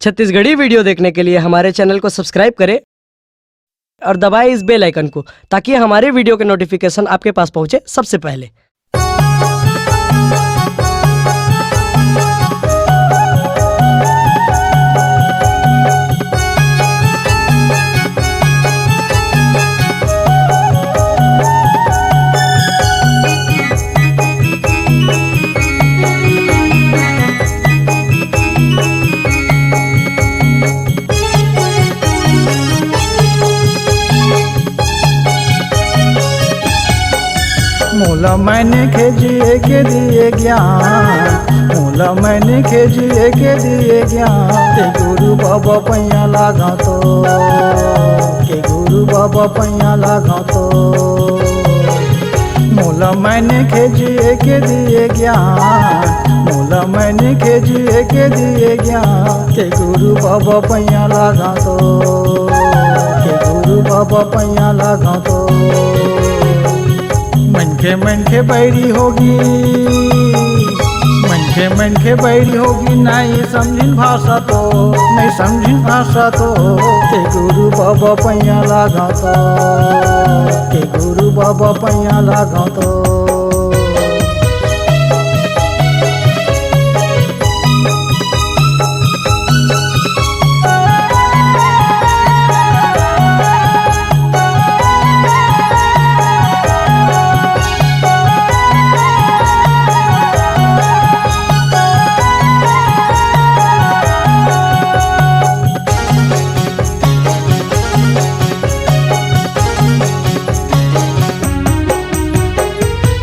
Chhattisgarhi video देखने के लिए हमारे चैनल को सब्सक्राइब करें और दबाएं इस बेल आइकन को ताकि हमारे वीडियो के नोटिफिकेशन आपके पास पहुंचे सबसे पहले। मोला मैंने जिए के दिए ज्ञान, मोला मैंने जिए के दिए ज्ञान। के गुरु बाबा पैया लागा तो, के गुरु बाबा पैया लागा तो। मोला मैंने जिए के दिए ज्ञान, मोला मैंने जिए के दिए ज्ञान। के गुरु बाबा पैया लागा तो, के गुरु बाबा पैया लागा तो। मनखे बैरी होगी, मनखे बैरी होगी। नहीं समझिन भाषा तो, नहीं समझिन भाषा तो। के गुरु बाबा पैया लागा तो, के गुरु बाबा पैया लागा तो।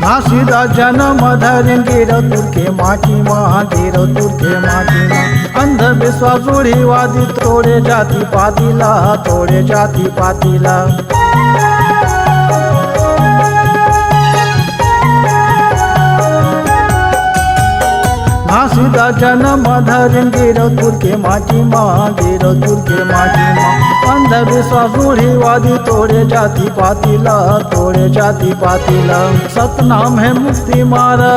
घासीदा जन्म धरिन गिरो तुर के माटी माँ, गिरो तुर के माटी माँ। अंधविश्वास रूढ़िवादी तोड़े जाति पातिला, तोड़े जाति पातिला। घासीदा जन्म धरिन गिरो तुर के माटी माँ, गिरो तुर के माटी माँ। अंधविश्वास रूढ़िवादी तोड़े जाति पातिला, तोड़े जाति पातिला। सतनाम है मुक्ति मारा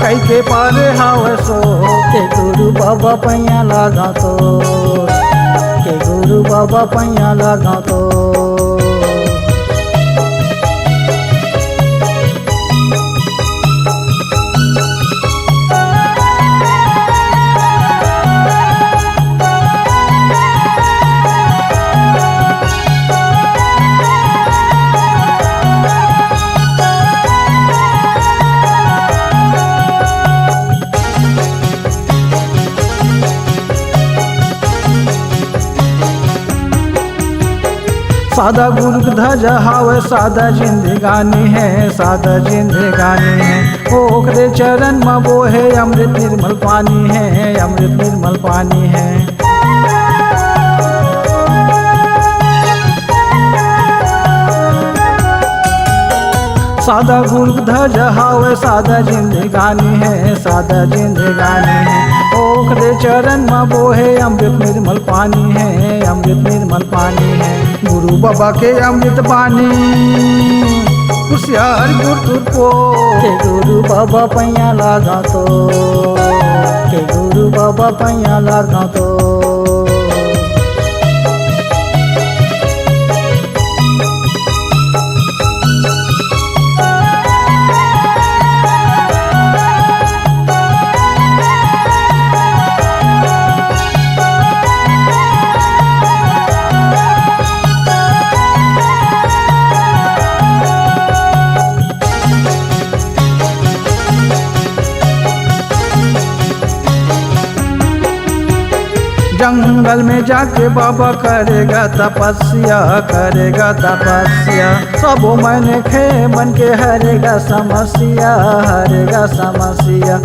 कई के पारे हावे सो। के गुरु बाबा पैया लागा तो, के गुरु बाबा पैया लागा तो। सादा गुरु ध्वज हावे सादा जिंदगानी है, सादा जिंदगानी है। ओकरे चरण में वो है अमृत निर्मल पानी है, अमृत निर्मल पानी है। सादा गुरु ध्वज हावे सादा जिंदगानी है, सादा जिंदगानी है। ओकरे चरण में वो है अमृत निर्मल पानी है, अमृत निर्मल पानी है। गुरु बाबा के अमृत पानी कुशियार गुरु को। के गुरु बाबा पैया लागा तो, के गुरु बाबा पैया लागा तो। जंगल में जाके बाबा करेगा तपस्या, करेगा तपस्या। सब मन खे मन के हरेगा समस्या, हरेगा समस्या।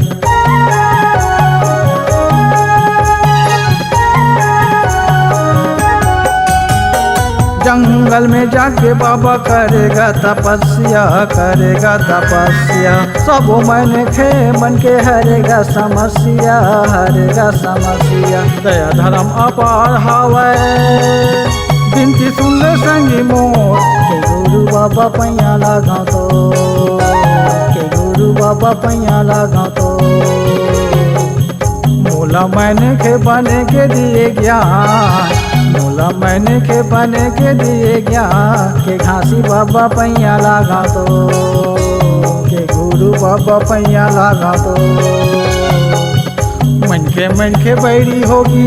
जंगल में जाके बाबा करेगा तपस्या, करेगा तपस्या। सब मन खे मन के हरेगा समस्या, हरेगा समस्या। दया धर्म अपार हावे बिनती सुन ले संगी मोर। के गुरु बाबा पैया लागा तो, के गुरु बाबा पैया लागा तो। मोला मैंने के बने के दिए ज्ञान, मोला मैंने के बने के दिए ज्ञान, के घासी बाबा पैया लागा तो, के गुरु बाबा पैया लागा तो। मन के बैरी होगी,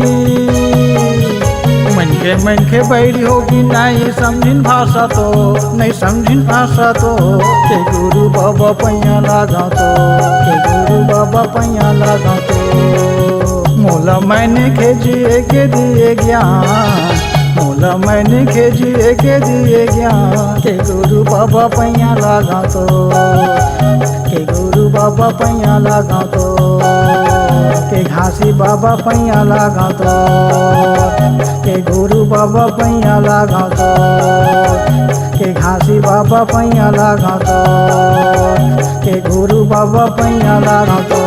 मन के बैरी होगी, नहीं समझिन भाषा तो, नहीं समझिन भाषा तो, के गुरु बाबा पैया लागा तो, के गुरु बाबा पैया लागा तो। मोला मैंने के जिए के दिए ज्ञान, मोला मैंने के जिए के दिए ज्ञान, के गुरु बाबा पैया लागा तो, के गुरु बाबा पैया लागा तो, के घासी बाबा पैया लागा तो, के गुरु बाबा पैया लागा तो, के घासी बाबा पैया लागा तो, के गुरु बाबा पैया लागा तो।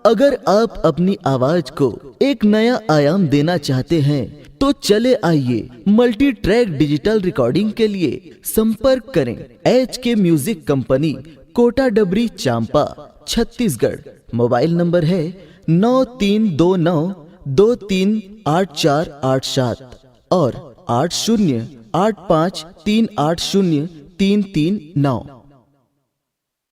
अगर आप अपनी आवाज को एक नया आयाम देना चाहते हैं तो चले आइए मल्टी ट्रैक डिजिटल रिकॉर्डिंग के लिए संपर्क करें HK म्यूजिक कंपनी, कोटा डबरी, चांपा, छत्तीसगढ़। मोबाइल नंबर है 9329238487 और 8085380339।